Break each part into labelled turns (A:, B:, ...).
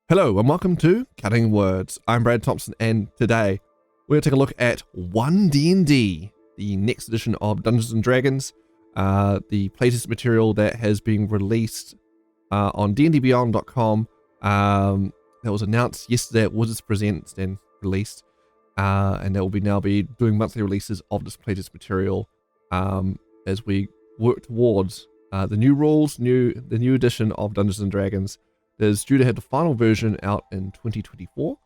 A: Hello and welcome to Cutting Words. I'm Brad Thompson and today we're going to take a look at Dnd, the next edition of Dungeons & Dragons, the playtest material that has been released on dndbeyond.com. That was announced yesterday at Wizards Presents and released, and they will now be doing monthly releases of this playtest material as we work towards the new rules, the new edition of Dungeons & Dragons. There's due to have the final version out in 2024.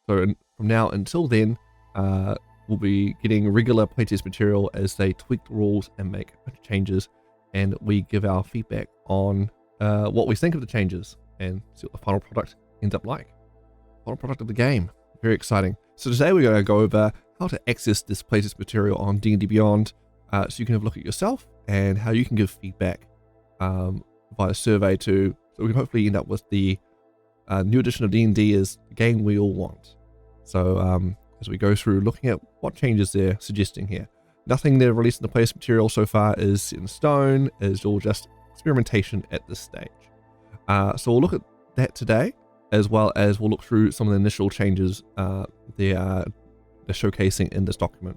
A: So from now until then, we'll be getting regular playtest material as they tweak the rules and make a bunch of changes, and we give our feedback on what we think of the changes and see what the final product ends up like. Final product of the game. Very exciting. So today we're going to go over how to access this playtest material on D&D Beyond, so you can have a look at yourself and how you can give feedback via survey to. So we can hopefully end up with the new edition of D&D is the game we all want. So as we go through looking at what changes they're suggesting here. Nothing they've released in the playtest material so far is in stone. It's all just experimentation at this stage. So we'll look at that today, as well as we'll look through some of the initial changes they're showcasing in this document.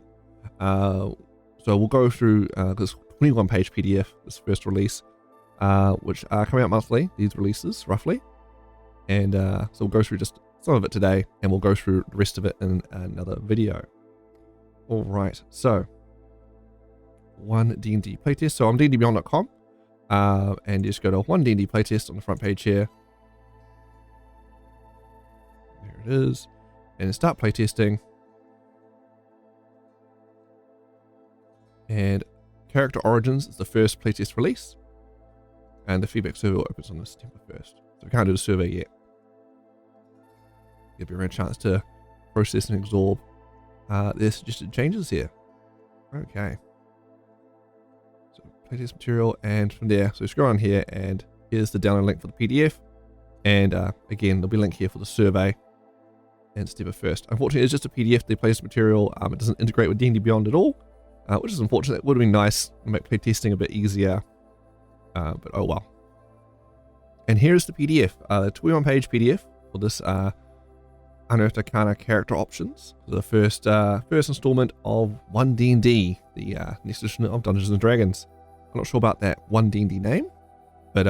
A: So we'll go through this 21-page PDF, this first release, which are coming out monthly, these releases, roughly. And so we'll go through just some of it today, and we'll go through the rest of it in another video. Alright, so Dnd playtest. So I'm dndbeyond.com, and just go to Dnd playtest on the front page here. There it is. And start playtesting. And Character Origins is the first playtest release. And the feedback survey opens on September 1st. So we can't do the survey yet. Give you a chance to process and absorb their suggested changes here. Okay. So playtest material, and from there, so scroll on here, and here's the download link for the PDF. And again, there'll be a link here for the survey and September 1st. Unfortunately, it's just a PDF, the playtest material. It doesn't integrate with D&D Beyond at all, which is unfortunate. It would have been nice to make playtesting a bit easier. But oh well. And here's the PDF, the 21-page PDF for this Unearthed Arcana character options. So the first installment of Dnd, the next edition of Dungeons & Dragons. I'm not sure about that Dnd name, but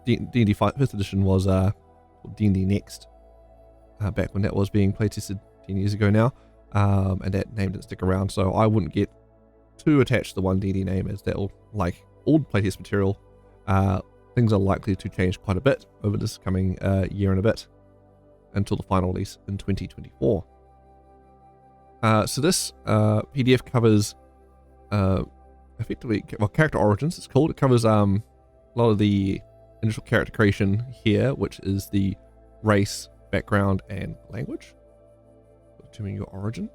A: D&D 5th edition was D&D Next, back when that was being playtested 10 years ago now, and that name didn't stick around, so I wouldn't get too attached to the Dnd name, as that will, like old playtest material, things are likely to change quite a bit over this coming year and a bit until the final release in 2024. So this PDF covers effectively, well, Character Origins it's called. It covers a lot of the initial character creation here, which is the race, background, and language. Determining your origin.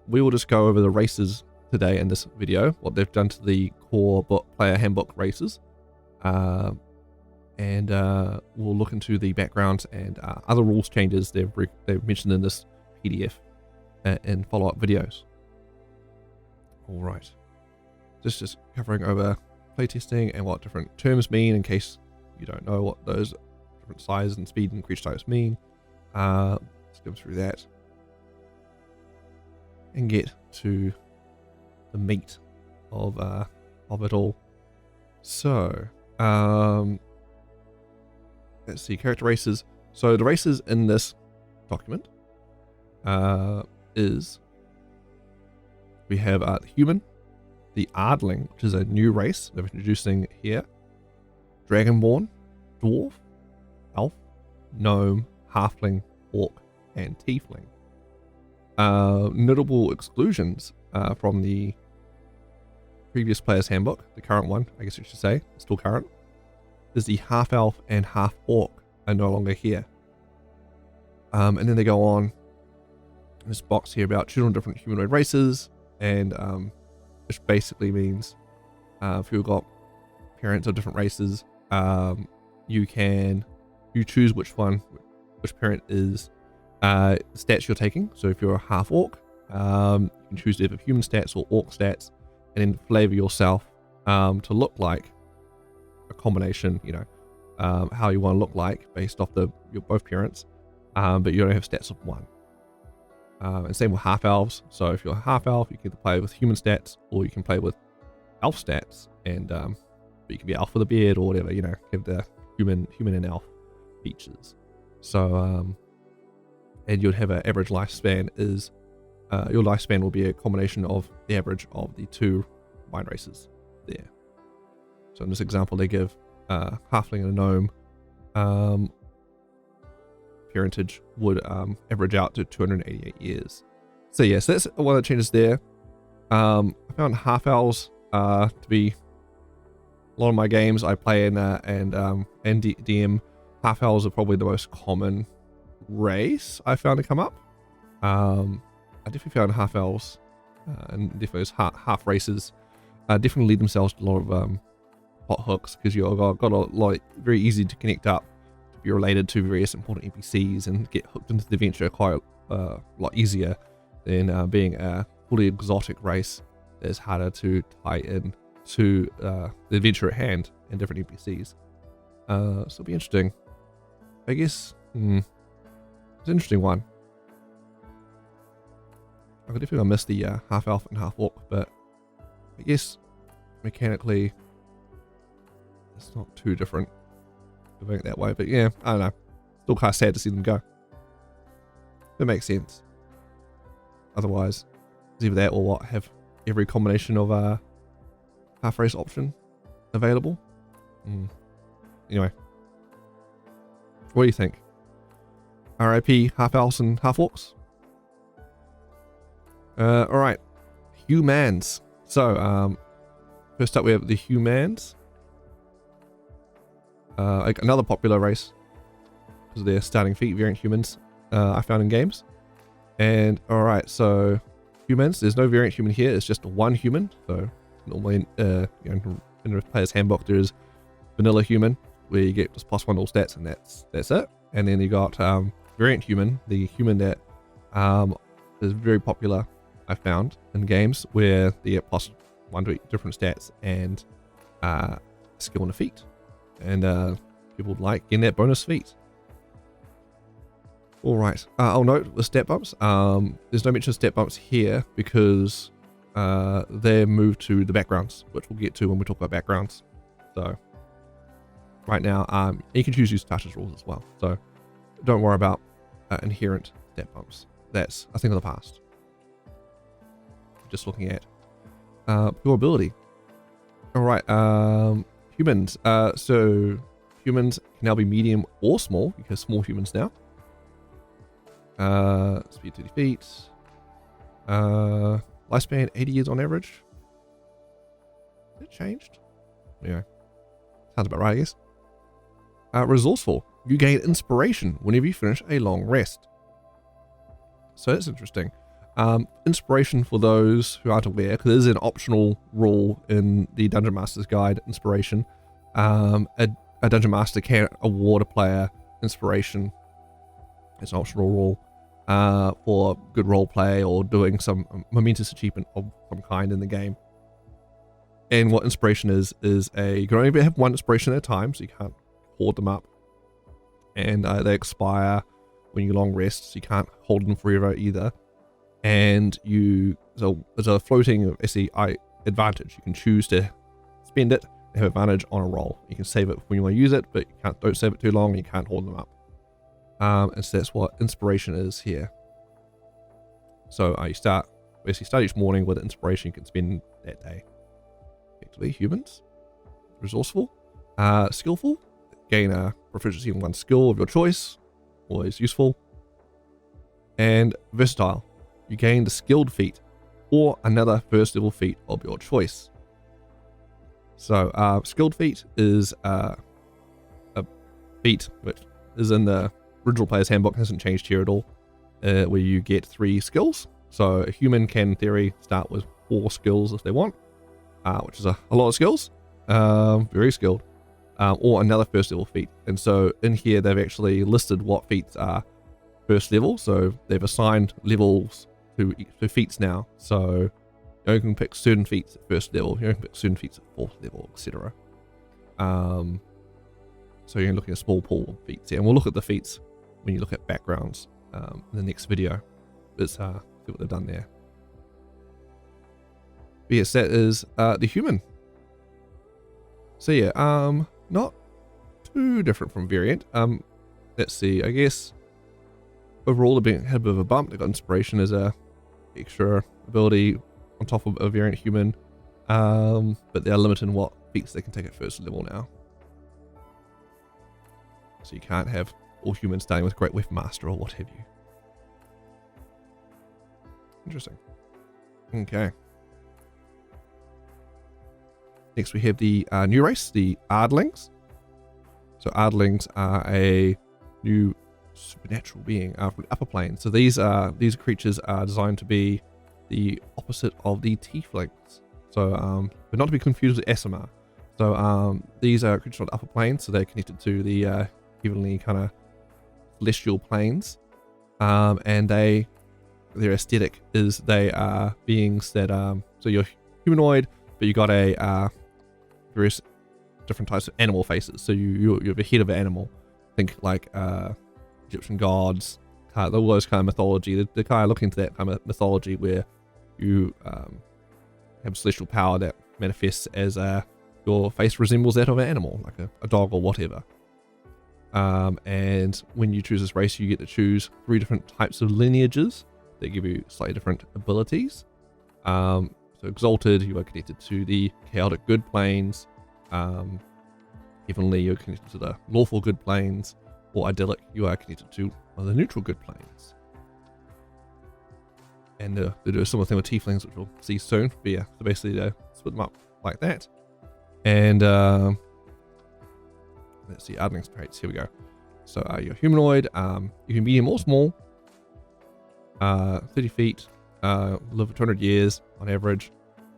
A: We will just go over the races today in this video, what they've done to the core player handbook races, and we'll look into the backgrounds and other rules changes they've mentioned in this PDF in follow-up videos. All right, just covering over playtesting and what different terms mean in case you don't know what those different size and speed and creature types mean. Let's go through that and get to the meat of it all. So let's see, character races. So the races in this document is we have the human, the Ardling, which is a new race they're introducing here, Dragonborn, Dwarf, Elf, Gnome, Halfling, Orc, and T-Fling. Notable exclusions from the previous player's handbook, the current one, I guess you should say, still current, is the half elf and half orc are no longer here. And then they go on this box here about children of different humanoid races, and which basically means if you've got parents of different races, you choose which parent is stats you're taking. So if you're a half orc, you can choose either human stats or orc stats, and then flavor yourself to look like a combination, how you want to look like based off your both parents, but you don't have stats of 1. And same with half elves. So if you're a half elf, you can play with human stats, or you can play with elf stats, and but you can be elf with a beard or whatever, you know, have the human and elf features. So and you'd have an average lifespan is your lifespan will be a combination of the average of the 2 combined races there. So in this example, they give halfling and a gnome parentage would average out to 288 years. So yeah, so that's one of the changes there. I found half elves to be a lot of my games I play in and DM. Half elves are probably the most common race I found to come up. I definitely found half elves and definitely those half races definitely lead themselves to a lot of hot hooks, because you've got a lot very easy to connect up, to be related to various important NPCs and get hooked into the adventure quite a lot easier than being a fully exotic race that is harder to tie in to the adventure at hand and different NPCs. So it'll be interesting. I guess it's an interesting one. I could definitely miss the half elf and half orc, but I guess mechanically it's not too different doing it that way. But yeah, I don't know. Still kind of sad to see them go. It makes sense. Otherwise, it's either that or what, have every combination of half race option available. Anyway, what do you think? RIP half elves and half orcs. Alright, humans. So first up we have the humans. Like another popular race because of their starting feat variant humans I found in games. And alright, so humans, there's no variant human here, it's just one human. So normally in the player's handbook there's vanilla human where you get just +1 all stats, and that's it. And then you got variant human, the human that is very popular I found in games, where they get +1 to different stats and skill and a feat. And people like getting that bonus feat. Alright, I'll note the stat bumps. There's no mention of stat bumps here because they're moved to the backgrounds, which we'll get to when we talk about backgrounds. So right now, you can choose use status rules as well. So don't worry about inherent stat bumps. That's a thing of the past. Just looking at pure ability. Alright, humans. So humans can now be medium or small, because small humans now. Speed 30 feet. Lifespan 80 years on average. It changed. Yeah, sounds about right, I guess. Resourceful. You gain inspiration whenever you finish a long rest. So that's interesting. Inspiration, for those who aren't aware, because it is an optional rule in the Dungeon Master's Guide, inspiration. A Dungeon Master can award a player inspiration. It's an optional rule for good roleplay or doing some momentous achievement of some kind in the game. And what inspiration is you can only have one inspiration at a time, so you can't hoard them up. And they expire when you long rest, so you can't hold them forever either. And so there's a floating SEI advantage. You can choose to spend it and have advantage on a roll. You can save it when you want to use it, but don't save it too long and you can't hold them up. And so that's what inspiration is here. So you start each morning with inspiration you can spend that day. Effectively, humans. Resourceful. Skillful. Gain a proficiency in one skill of your choice. Always useful. And versatile. You gain the skilled feat or another first level feat of your choice. So skilled feat is a feat which is in the original player's handbook, hasn't changed here at all, where you get 3 skills. So a human can, in theory, start with 4 skills if they want, which is a lot of skills, very skilled, or another first level feat. And so in here they've actually listed what feats are first level, so they've assigned levels to feats now. So you can pick certain feats at first level, you can pick certain feats at 4th level, etc. So you're looking at a small pool of feats here. And we'll look at the feats when you look at backgrounds in the next video. Let's see what they've done there. But yes, that is the human. So yeah, not too different from Variant. Let's see, I guess overall they had a bit of a bump. They got inspiration as a extra ability on top of a Variant human. But they are limited in what feats they can take at first level now. So you can't have all humans starting with Great Weapon Master or what have you. Interesting. Okay. Next we have the new race, the Ardlings. So Ardlings are a new supernatural being from the upper plane. So these creatures are designed to be the opposite of the T-Flings. So but not to be confused with SMR. So these are creatures on the upper plane, so they're connected to the heavenly kind of celestial planes. And their aesthetic is they are beings that so you're humanoid, but you got a various different types of animal faces. So you have a head of an animal. Think like Egyptian gods, all those kind of mythology. They're kind of looking to that kind of mythology where you have celestial power that manifests as your face resembles that of an animal, like a dog or whatever. And when you choose this race, you get to choose 3 different types of lineages that give you slightly different abilities. So Exalted, you are connected to the chaotic good planes. Heavenly, you're connected to the lawful good planes. Or Idyllic, you are connected to one of the neutral good planes. And they do a similar thing with T-Flings, which we'll see soon. But yeah, so basically they split them up like that. And let's see, Ardlings traits, here we go. So you're humanoid, you can be medium or small, 30 feet, live for 200 years on average,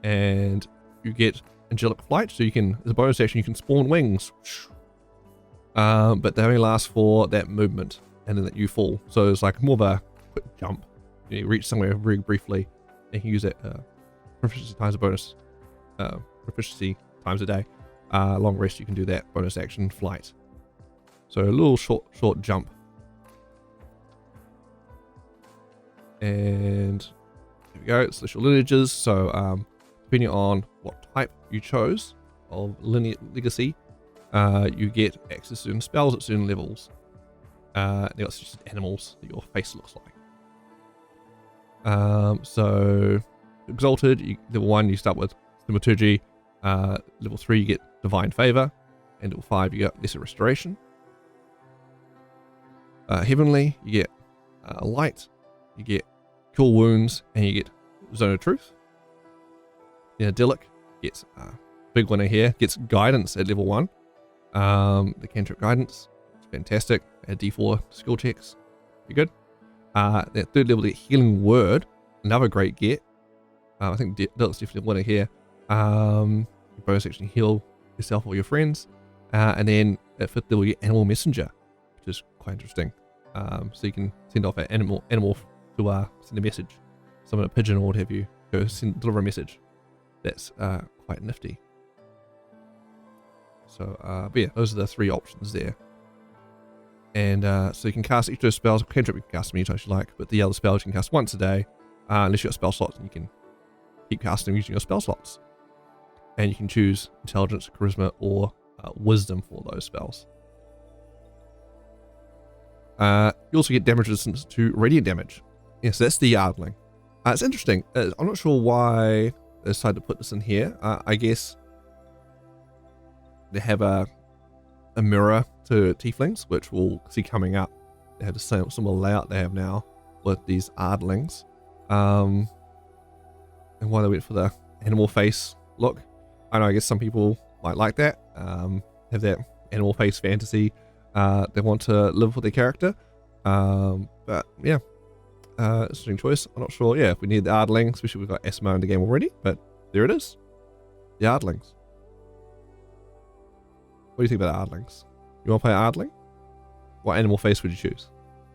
A: and you get angelic flight, so you can, as a bonus action, you can spawn wings. But they only last for that movement, and then that you fall. So it's like more of a quick jump. You reach somewhere very briefly, and you can use it proficiency times a bonus, proficiency times a day. Long rest, you can do that bonus action flight. So a little short jump. And here we go, celestial lineages. So depending on what type you chose of legacy, you get access to certain spells at certain levels. They got just animals that your face looks like. So Exalted, level 1 you start with Thaumaturgy. Level 3 you get Divine Favor, and level 5 you get Lesser Restoration. Heavenly, you get Light, you get Cure Wounds, and you get Zone of Truth. Then Idyllic gets big winner here, gets Guidance at level 1. The cantrip Guidance, it's fantastic. Add D4 skill checks, be good. That 3rd level, the Healing Word, another great get. I think Idyllic's definitely a winner here. You bonus section heal yourself or your friends. And then at 5th level, you get Animal Messenger, which is quite interesting. So you can send off an animal to send a message. Summon a pigeon or what have you. Go deliver a message. That's quite nifty. So, but yeah, those are the 3 options there. And so you can cast each of those spells. Cantrip you can cast many times you like, but the other spells you can cast once a day, unless you've got spell slots, and you can keep casting using your spell slots. And you can choose Intelligence, Charisma, or Wisdom for those spells. You also get damage resistance to radiant damage. Yes, that's the Ardling. It's interesting. I'm not sure why they decided to put this in here. I guess they have a mirror to T-Flings, which we'll see coming up. They have the same similar layout they have now with these Ardlings. And why they went for the animal face look. I know, I guess some people might like that. Have that animal face fantasy. They want to live with their character. But yeah, interesting choice. I'm not sure. Yeah, if we need the Ardling, especially we've got SMO in the game already. But there it is. The Ardlings. What do you think about Ardlings? You want to play Ardling? What animal face would you choose?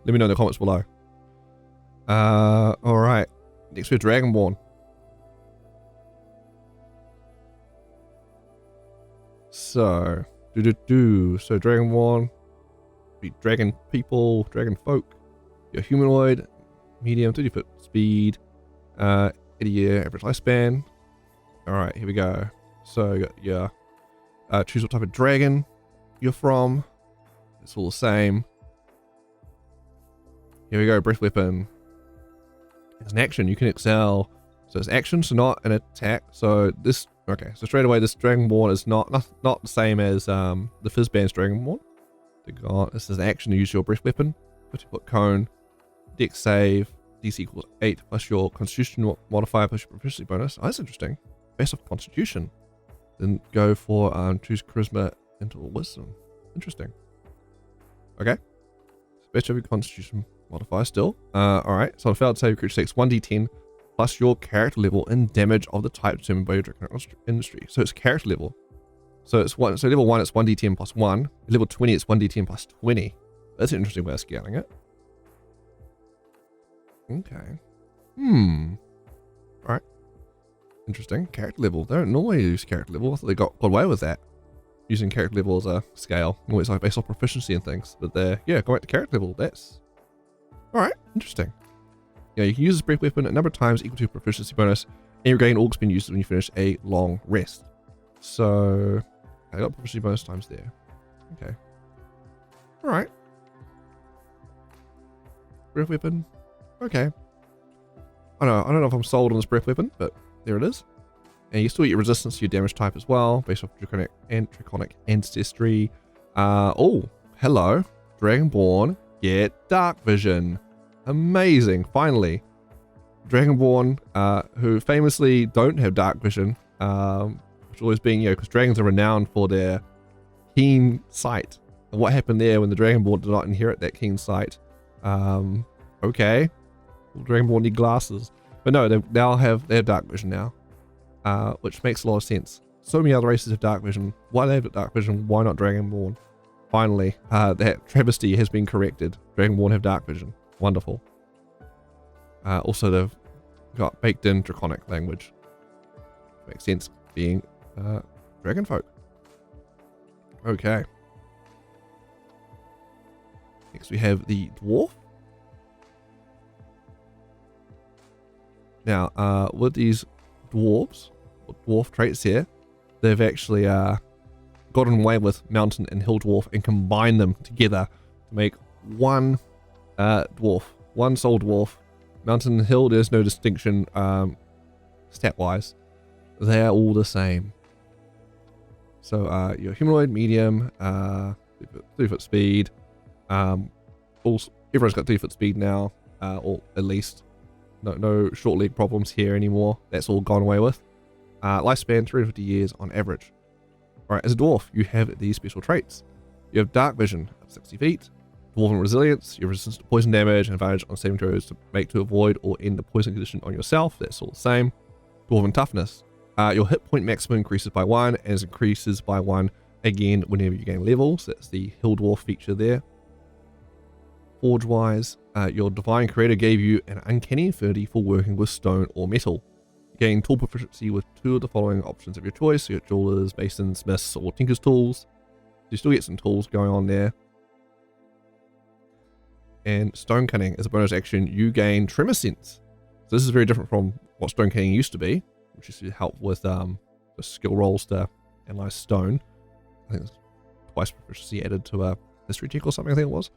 A: Let me know in the comments below. Alright. Next we have Dragonborn. So, So Dragonborn, be dragon people, dragon folk. Your humanoid, medium, 30-foot speed, 80-year average lifespan. Alright, here we go. So you got your choose what type of dragon you're from. It's all the same. Here we go, breath weapon. As an action, you can excel. So it's action, so not an attack. So this, okay, so straight away this Dragonborn is not the same as the Fizzband's Dragonborn. This is an action to use your breath weapon. 50-foot cone, dex save, DC equals 8 plus your constitution modifier plus your proficiency bonus. Oh, that's interesting. Based off constitution. Then go for choose charisma into wisdom. Interesting. Okay. Based off your constitution modifier still. Alright, so on a failed save, creature takes 1d10 plus your character level and damage of the type determined by your Dragon industry. So it's character level. So it's one. So level 1 it's 1d10 plus 1. Level 20 it's 1d10 plus 20. That's an interesting way of scaling it. Okay. Alright. Interesting. Character level. They don't normally use character level. I thought they got away with that. Using character level as a scale. Always like based off proficiency and things. But they're, yeah, going back to character level. That's alright. Interesting. Yeah, you can use this breath weapon a number of times equal to proficiency bonus, and you regain all expended uses when you finish a long rest. So I got proficiency bonus times there. Okay. Alright. Breath weapon. Okay. I don't know if I'm sold on this breath weapon, but there it is. And you still get your resistance to your damage type as well, based off draconic ancestry. Oh, hello. Dragonborn, get dark vision. Amazing, finally. Dragonborn, who famously don't have dark vision, which always being, because dragons are renowned for their keen sight. And what happened there when the Dragonborn did not inherit that keen sight? Okay. Well, Dragonborn need glasses. But no, they have dark vision now. Which makes a lot of sense. So many other races have dark vision. Why they have dark vision? Why not Dragonborn? Finally, that travesty has been corrected. Dragonborn have dark vision. Wonderful. Also, they've got baked in draconic language. Makes sense being dragon folk. Okay. Next we have the Dwarf. Now, with these Dwarves, or Dwarf traits here, they've actually gotten away with Mountain and Hill Dwarf and combined them together to make one Dwarf, one soul Dwarf. Mountain and Hill, there's no distinction stat-wise. They are all the same. So your humanoid, medium, 3-foot speed. Everyone's got 3-foot speed now, or at least. No short leg problems here anymore. That's all gone away with. Lifespan 350 years on average. Alright, as a dwarf, you have these special traits. You have dark vision of 60 feet, dwarven resilience, you're resistant to poison damage, and advantage on saving throws to avoid or end the poison condition on yourself. That's all the same. Dwarven toughness. Your hit point maximum increases by 1, and it increases by 1 again whenever you gain levels. That's the Hill Dwarf feature there. Forge-wise, your Divine Creator gave you an uncanny affinity for working with stone or metal. You gain tool proficiency with 2 of the following options of your choice. You got jewelers, masons, smiths, or tinker's tools. You still get some tools going on there. And stone cutting, as a bonus action, you gain tremor sense. So this is very different from what stone cutting used to be, which is to help with the skill rolls to analyze stone. I think there's twice proficiency added to a history check or something, I think it was.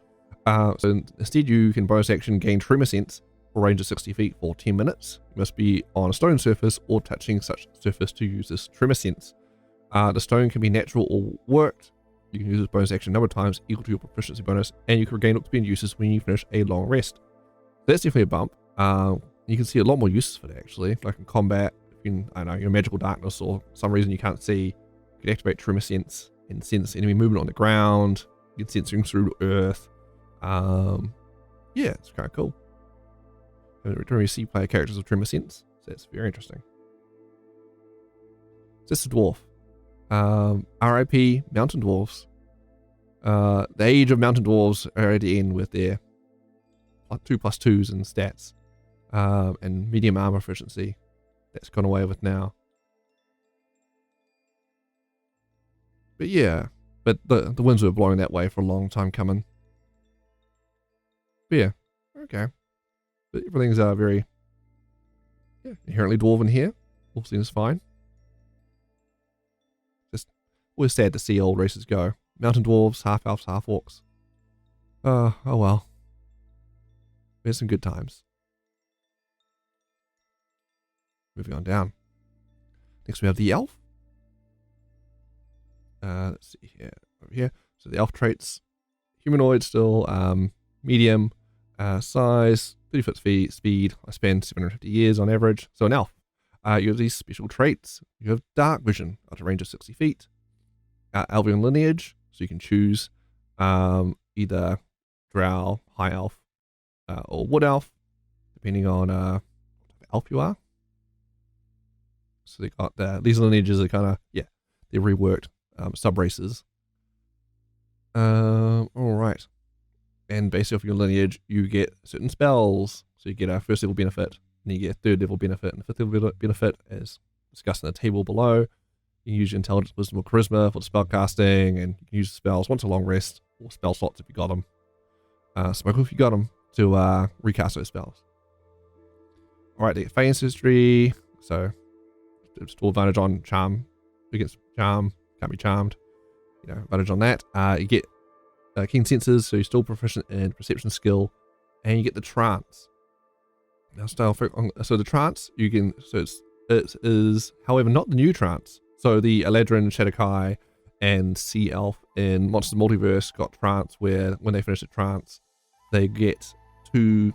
A: So instead you can bonus action gain tremor sense for a range of 60 feet for 10 minutes. You must be on a stone surface or touching such surface to use this tremor sense. The stone can be natural or worked. You can use this bonus action a number of times equal to your proficiency bonus, and you can regain expended uses when you finish a long rest. That's definitely a bump. You can see a lot more uses for that actually, like in combat. If you, I don't know, you're in magical darkness or some reason you can't see, you can activate tremor sense and sense enemy movement on the ground. You can sense things through earth. Yeah, it's kind of cool. And we see player characters with tremor sense, so that's very interesting. Just a dwarf. RIP mountain dwarves. The age of mountain dwarves are at the end with their 2+2s in stats, and medium armor efficiency. That's gone away with now. But yeah, But the winds were blowing that way for a long time coming. But yeah, okay. But everything's very inherently dwarven here. All seems fine. Just always sad to see old races go. Mountain dwarves, half elves, half orcs. Oh well. We had some good times. Moving on down. Next we have the elf. Let's see here, over here. So the elf traits, humanoid still, medium, size, 30 foot speed. I spend 750 years on average. So an elf. You have these special traits. You have dark vision at a range of 60 feet. Elven lineage, so you can choose either drow, high elf, or wood elf, depending on what elf you are. So they got these lineages are kind of, they're reworked sub races. All right. And based off your lineage, you get certain spells. So you get a first level benefit, and you get a third level benefit, and a fifth level benefit, as discussed in the table below. You can use your intelligence, wisdom, or charisma for the spell casting, and you can use spells once a long rest, or spell slots if you got them. Smoke if you got them, to recast those spells. All right, they get Fey Ancestry, so still advantage on charm. Against charm, can't be charmed. Advantage on that. You get keen senses, so you're still proficient in perception skill, and you get the trance. Now, so the trance you can, it is, however, not the new trance. So the Eladrin, Shadowkai, and Sea Elf in Monsters Multiverse got trance, where when they finish the trance, they get 2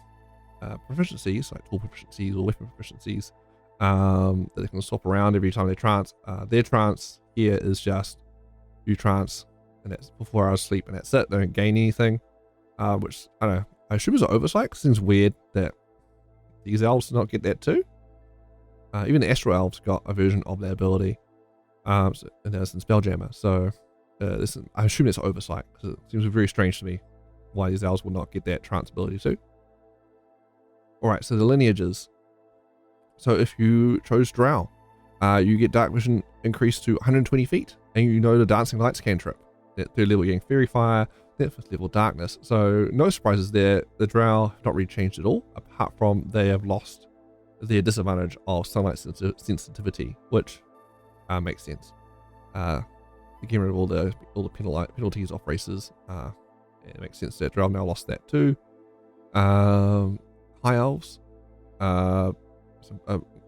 A: proficiencies, like tool proficiencies or weapon proficiencies, that they can swap around every time they trance. Their trance here is just you trance, and that's for 4 hours sleep, and that's it. They don't gain anything, which I don't know. I assume is an oversight. 'Cause it seems weird that these elves did not get that too. Even the Astral elves got a version of that ability, and that's in Spelljammer. So I assume it's an oversight, because it seems very strange to me why these elves will not get that trance ability too. Alright, so the lineages. So if you chose Drow, you get dark vision increased to 120 feet, and you know the Dancing Lights cantrip. At 3rd level, you're getting Fairy Fire, then at 5th level, Darkness. So no surprises there. The Drow have not really changed at all, apart from they have lost their disadvantage of sunlight sensitivity, which makes sense. Getting rid of all the penalties off races. It makes sense that Drow now lost that too. High Elves. High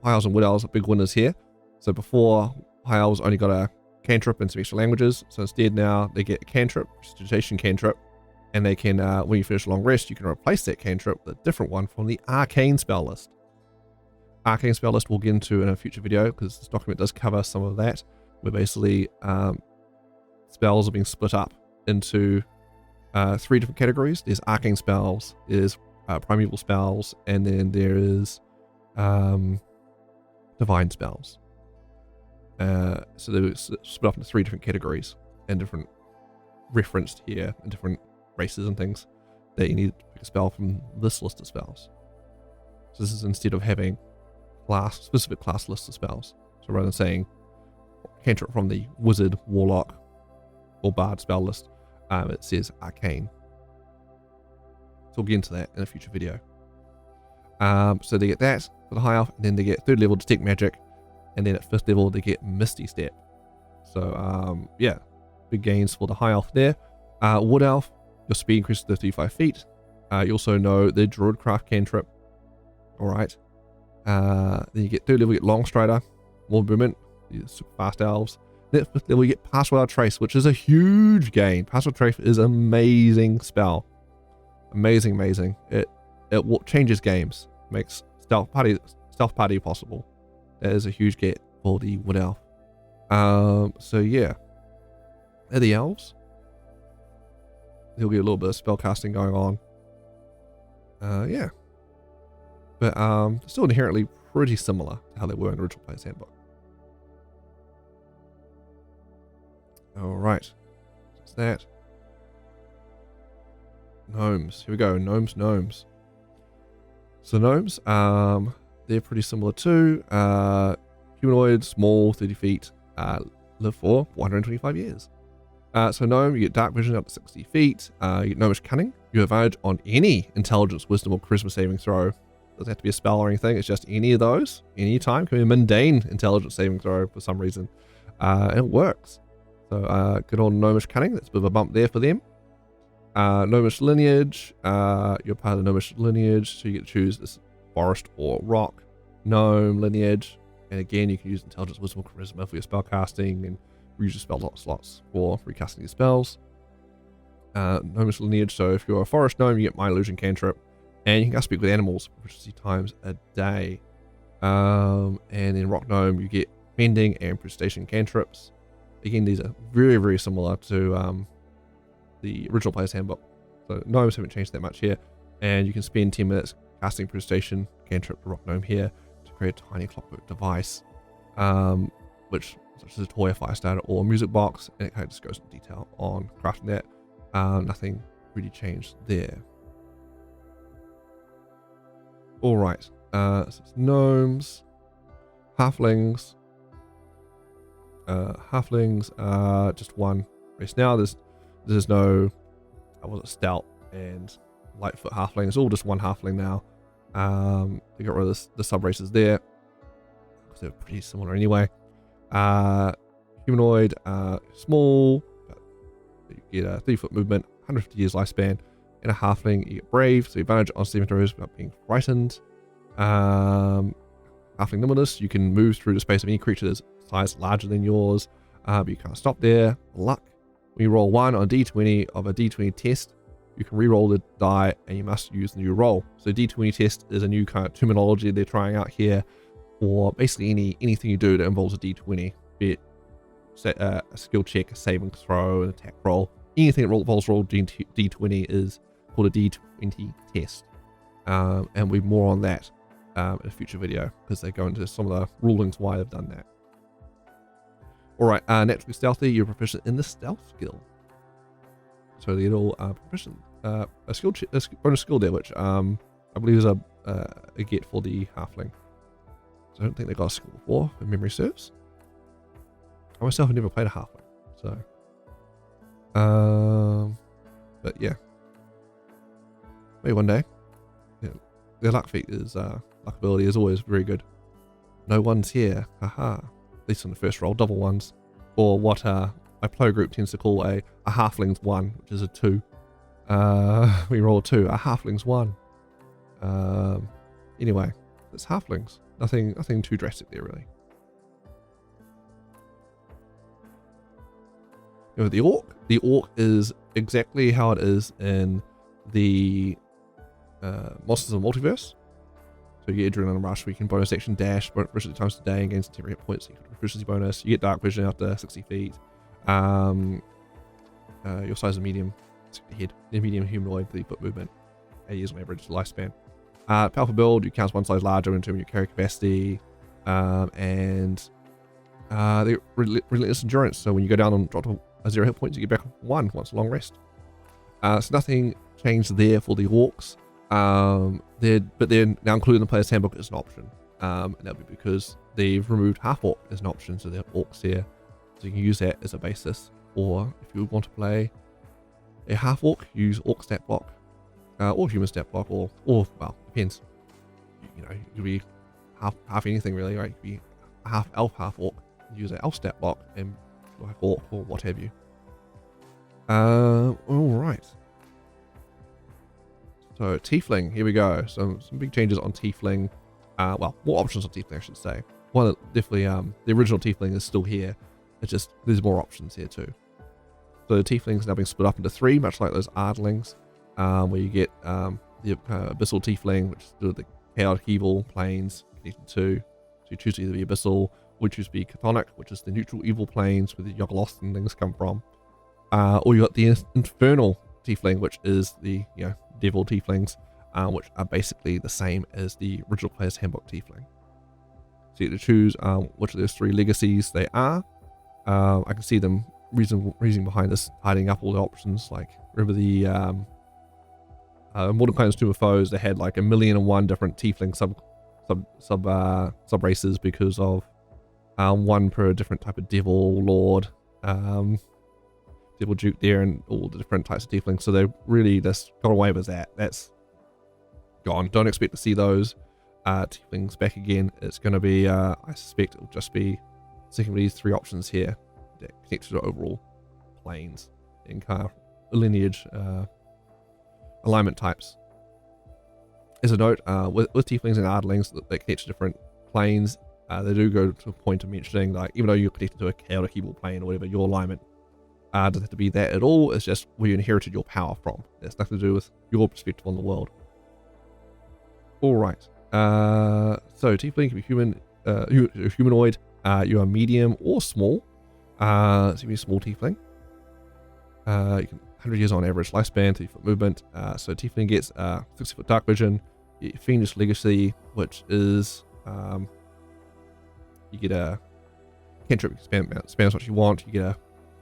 A: Elves and Wood Elves are big winners here. So before, High Elves only got a cantrip and some extra languages. So instead now they get a cantrip, prestidigitation cantrip, and they can, when you finish a long rest, you can replace that cantrip with a different one from the Arcane spell list. Arcane spell list we'll get into in a future video, because this document does cover some of that, where basically spells are being split up into 3 different categories. There's arcane spells, there's primeval spells, and then there is divine spells. So they're split up into 3 different categories, and different referenced here in different races and things that you need to pick a spell from this list of spells. So this is instead of having specific class list of spells. So rather than saying cantrip from the wizard, warlock, or bard spell list, it says arcane. So we'll get into that in a future video. So they get that for the high elf, and then they get 3rd level detect magic, and then at 5th level they get misty step. So yeah, big gains for the high elf there. Wood elf, your speed increases to 35 feet. You also know the druidcraft cantrip. Alright. Then you get 3rd level, you get long strider, more movement, super fast elves. Then at 5th level you get pass without trace, which is a huge gain. Pass without trace is an amazing spell. Amazing. It changes games, makes stealth party possible. That is a huge get for the wood elf. So yeah, they're the elves. There'll be a little bit of spell casting going on. Yeah, but still inherently pretty similar to how they were in the original Player's Handbook. All right, that's that. Gnomes. Here we go. Gnomes. So gnomes, they're pretty similar too. Humanoid, small, 30 feet, live for 125 years. So Gnome, you get Dark Vision up to 60 feet. You get Gnomish Cunning. You have advantage on any Intelligence, Wisdom, or Charisma saving throw. Doesn't have to be a spell or anything. It's just any of those. Any time. Can be a mundane Intelligence saving throw for some reason. And it works. So good old Gnomish Cunning. That's a bit of a bump there for them. Gnomish Lineage. You're part of the Gnomish Lineage, so you get to choose this Forest or Rock. Gnome Lineage. And again, you can use Intelligence, Wisdom, or Charisma for your spell casting, and use your spell slots for recasting your spells. Gnomish Lineage, so if you're a Forest Gnome, you get Mind Illusion Cantrip, and you can speak with animals proficiency times a day. And in Rock Gnome, you get Mending and Precipitation cantrips. Again, these are very, very similar to the original Player's Handbook. So Gnomes haven't changed that much here, and you can spend 10 minutes casting Precipitation cantrip to Rock Gnome here to create a tiny clockwork device, which such as a toy, a fire starter, or a music box, and it kind of just goes into detail on crafting that. Nothing really changed there. Alright, so it's Gnomes, Halflings. Halflings, just one race now. There's no, Stout and Lightfoot Halfling. It's all just one Halfling now. They got rid of the sub races there, because they're pretty similar anyway. Humanoid, small, but you get a 3-foot movement, 150 years lifespan. In a Halfling, you get Brave, so you advantage on saving throws without being frightened. Halfling Nimbleness, you can move through the space of any creature that's size larger than yours, but you can't stop there. Luck, when you roll 1 on D20 of a D20 test, you can re-roll the die, and you must use the new roll. So D20 test is a new kind of terminology they're trying out here for basically anything you do that involves a D20, be it a skill check, a saving throw, an attack roll. Anything that involves roll D20 is called a D20 test. And we'll be more on that in a future video, because they go into some of the rulings why they've done that. Alright, naturally stealthy, you're proficient in the stealth skill. So the little proficient, a bonus skill there, which I believe is a get for the Halfling. So I don't think they got a skill before, if memory serves. I myself have never played a Halfling, so. But yeah. Maybe one day. Yeah. Their luck feat is, luck ability is always very good. No one's here, haha. At least on the first roll, double ones. Or what my player group tends to call a Halfling's 1, which is a 2. We roll a 2, a Halfling's 1. Anyway, it's Halflings. Nothing too drastic there, really. You know, the Orc is exactly how it is in the Monsters of the Multiverse. So you get Adrenaline Rush, where you can bonus action dash, proficiency times a day, and gains 10 hit points. So you get proficiency bonus. You get Dark Vision after 60 feet. Your size is medium head, medium humanoid, 3-foot movement, 8 years on average lifespan. Powerful build, you count one size larger in terms of your carry capacity, and the relentless endurance. So when you go down and drop to 0 hit points, you get back 1 once a long rest. So nothing changed there for the Orcs. But they're now included in the Player's Handbook as an option. And that'll be because they've removed Half Orc as an option, so they're Orcs here. So you can use that as a basis. Or if you want to play a Half Orc, use Orc stat block, or Human stat block, or well, depends. You know, you could be half anything really, right? You could be a half elf, half orc, use an elf stat block, and like orc or what have you. All right. So T-Fling, here we go. Some big changes on T-Fling. Well, more options on T-Fling, I should say. One, definitely, the original T-Fling is still here. It's just, there's more options here too. So the T-Fling's now being split up into 3, much like those Ardlings, where you get the Abyssal T-Fling, which is the chaotic evil planes connected to. So you choose either the Abyssal, or you choose to be Chthonic, which is the neutral evil planes where the Yogg-Lost and things come from. Or you got the Infernal T-Fling, which is the Devil T-Flings, which are basically the same as the original Player's Handbook T-Fling. So you get to choose which of those 3 legacies they are. I can see them reasoning behind this, hiding up all the options. Like, remember the Mortal Kombat's Tomb of Foes? They had like 1,000,001 different T-Fling sub races because of one per different type of devil lord. Didn't Devil Duke there and all the different types of T-Flings. So they really just got away with that. That's gone. Don't expect to see those T-Flings back again. It's going to be, I suspect it'll just be sticking with these 3 options here that connect to the overall planes and kind of lineage alignment types. As a note, with T-Flings and Ardlings that connect to different planes, they do go to a point of mentioning, like, even though you're connected to a chaotic evil plane or whatever, your alignment doesn't have to be that at all. It's just where you inherited your power from. It's nothing to do with your perspective on the world. Alright, so T-Fling can be human, humanoid, you are medium or small, so you can be a small T-Fling. You can 100 years on average lifespan, 30-foot movement, so T-Fling gets 60-foot dark vision, Fiendish Legacy, which is, you get a cantrip, spam as much you want, you get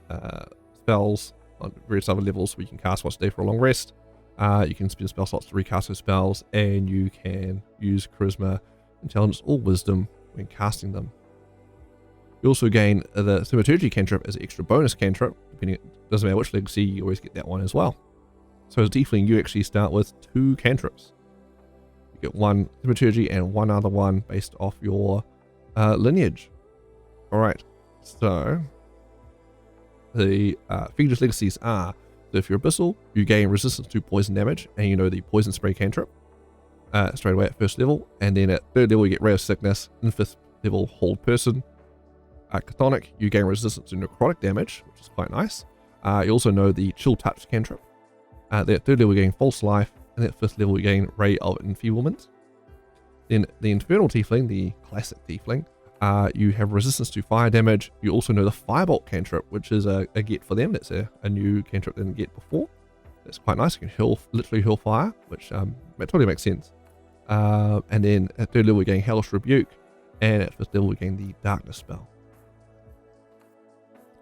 A: a spells on various other levels where you can cast once a day for a long rest. You can spend spell slots to recast those spells, and you can use Charisma, Intelligence, or Wisdom when casting them. You also gain the Thaumaturgy cantrip as an extra bonus cantrip. Doesn't matter which legacy, you always get that one as well. So as a T-Fling, you actually start with 2 cantrips. You get 1 Thaumaturgy and 1 other one based off your lineage. Alright, so the Fiendish Legacies are, so if you're Abyssal, you gain resistance to poison damage, and you know the Poison Spray cantrip straight away at 1st level, and then at 3rd level you get Ray of Sickness, and 5th level Hold Person. Chthonic, you gain resistance to necrotic damage, which is quite nice. You also know the Chill Touch cantrip. Then at 3rd level you gain False Life, and at 5th level you gain Ray of Enfeeblement. Then the Infernal T-Fling, the classic T-Fling, you have resistance to fire damage. You also know the Firebolt cantrip, which is a get for them. That's a new cantrip they didn't get before. That's quite nice. You can literally heal fire, which that totally makes sense. And then at 3rd level we gain Hellish Rebuke, and at 5th level we gain the Darkness spell.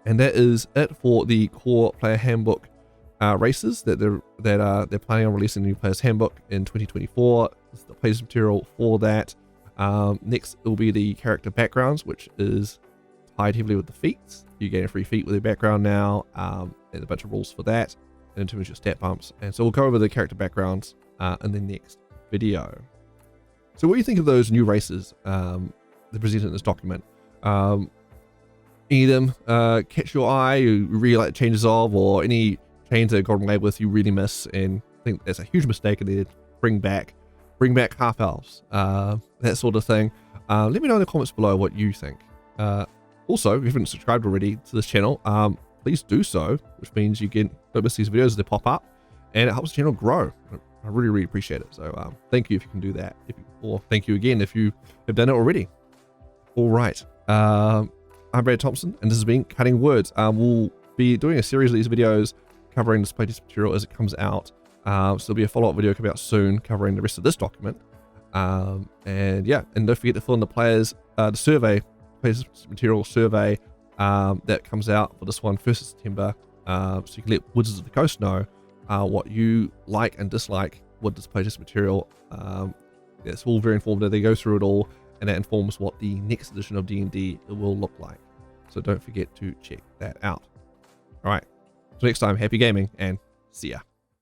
A: And that is it for the core player handbook races that they're planning on releasing the new player's handbook in 2024. This is the player's material for that. Next will be the character backgrounds, which is tied heavily with the feats. You gain a free feat with your background now, and a bunch of rules for that, and in terms of your stat bumps. And so we'll go over the character backgrounds in the next video. So what do you think of those new races that presented in this document? Any of them catch your eye, you really like the changes of, or any change that got away with you really miss and think that's a huge mistake and they bring back half elves, that sort of thing. Let me know in the comments below what you think. Also, if you haven't subscribed already to this channel, please do so, which means you don't miss these videos as they pop up, and it helps the channel grow. I really appreciate it. So thank you if you can do that, or thank you again if you have done it already. All right. I'm Brad Thompson, and this has been Cutting Words. We'll be doing a series of these videos covering this playtest material as it comes out. So there'll be a follow-up video coming out soon covering the rest of this document. And yeah, and don't forget to fill in the players, the survey, playtest material survey that comes out for this one 1st of September. So you can let Wizards of the Coast know what you like and dislike with this playtest material. It's all very informative. They go through it all, and that informs what the next edition of D&D will look like. So don't forget to check that out. All right, so next time, happy gaming, and see ya.